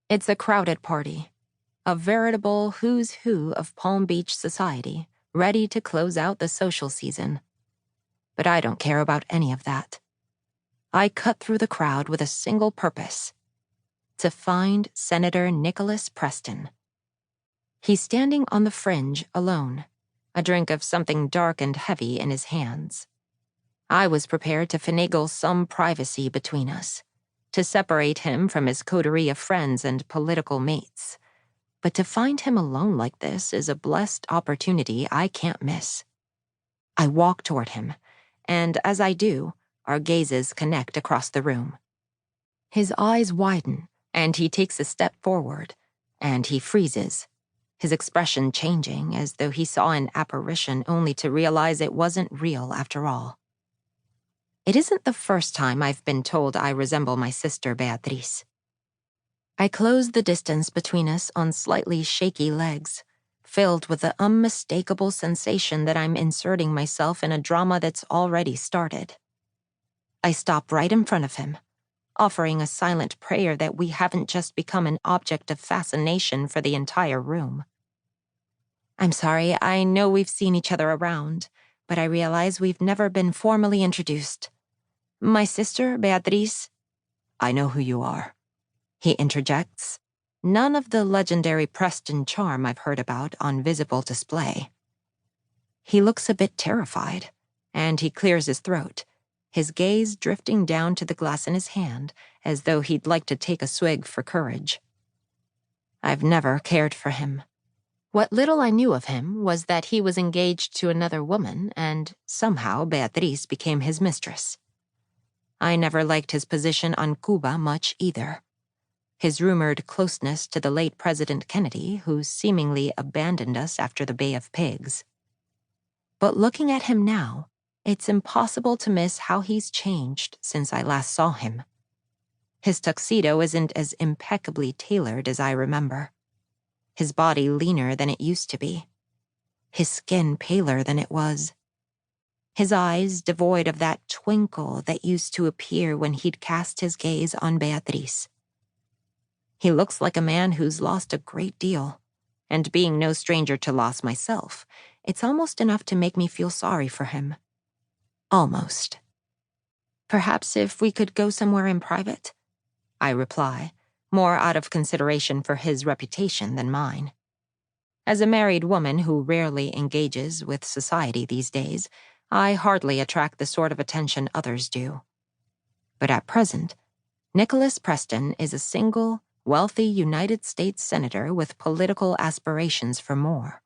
It's a crowded party, a veritable who's who of Palm Beach society, ready to close out the social season. But I don't care about any of that. I cut through the crowd with a single purpose: to find Senator Nicholas Preston. He's standing on the fringe alone, a drink of something dark and heavy in his hands. I was prepared to finagle some privacy between us, to separate him from his coterie of friends and political mates. But to find him alone like this is a blessed opportunity I can't miss. I walk toward him, and as I do, our gazes connect across the room. His eyes widen, and he takes a step forward, and he freezes, his expression changing as though he saw an apparition only to realize it wasn't real after all. It isn't the first time I've been told I resemble my sister Beatriz. I close the distance between us on slightly shaky legs, filled with the unmistakable sensation that I'm inserting myself in a drama that's already started. I stop right in front of him, offering a silent prayer that we haven't just become an object of fascination for the entire room. I'm sorry, I know we've seen each other around, but I realize we've never been formally introduced. My sister, Beatriz. I know who you are, he interjects, none of the legendary Preston charm I've heard about on visible display. He looks a bit terrified, and he clears his throat, his gaze drifting down to the glass in his hand as though he'd like to take a swig for courage. I've never cared for him. What little I knew of him was that he was engaged to another woman, and somehow Beatriz became his mistress. I never liked his position on Cuba much either. His rumored closeness to the late President Kennedy, who seemingly abandoned us after the Bay of Pigs. But looking at him now, it's impossible to miss how he's changed since I last saw him. His tuxedo isn't as impeccably tailored as I remember. His body leaner than it used to be. His skin paler than it was. His eyes devoid of that twinkle that used to appear when he'd cast his gaze on Beatriz. He looks like a man who's lost a great deal, and being no stranger to loss myself, it's almost enough to make me feel sorry for him. Almost. Perhaps if we could go somewhere in private, I reply, more out of consideration for his reputation than mine. As a married woman who rarely engages with society these days, I hardly attract the sort of attention others do. But at present, Nicholas Preston is a single, wealthy United States senator with political aspirations for more,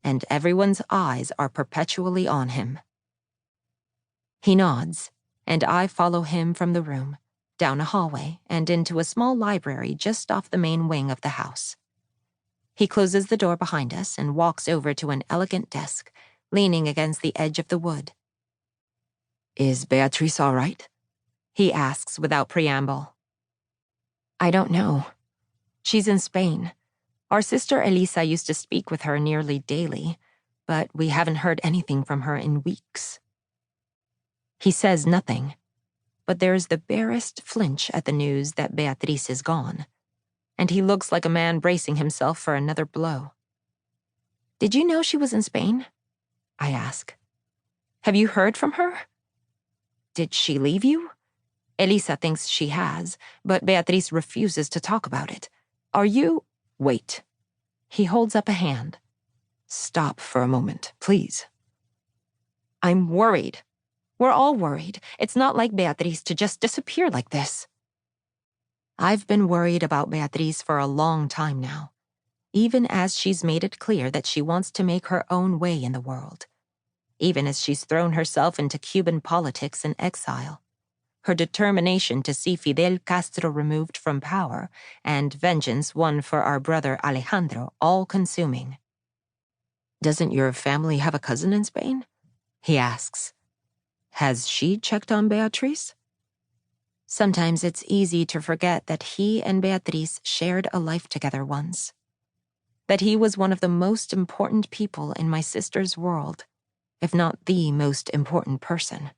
and everyone's eyes are perpetually on him. He nods, and I follow him from the room, down a hallway and into a small library just off the main wing of the house. He closes the door behind us and walks over to an elegant desk, leaning against the edge of the wood. Is Beatriz all right? He asks without preamble. I don't know. She's in Spain. Our sister Elisa used to speak with her nearly daily, but we haven't heard anything from her in weeks. He says nothing, but there's the barest flinch at the news that Beatriz is gone, and he looks like a man bracing himself for another blow. Did you know she was in Spain? I ask. Have you heard from her? Did she leave you? Elisa thinks she has, but Beatriz refuses to talk about it. Are you— Wait. He holds up a hand. Stop for a moment, please. I'm worried. We're all worried. It's not like Beatriz to just disappear like this. I've been worried about Beatriz for a long time now, even as she's made it clear that she wants to make her own way in the world, even as she's thrown herself into Cuban politics in exile, her determination to see Fidel Castro removed from power and vengeance won for our brother Alejandro all-consuming. Doesn't your family have a cousin in Spain? He asks. Has she checked on Beatriz? Sometimes it's easy to forget that he and Beatriz shared a life together once. That he was one of the most important people in my sister's world, if not the most important person.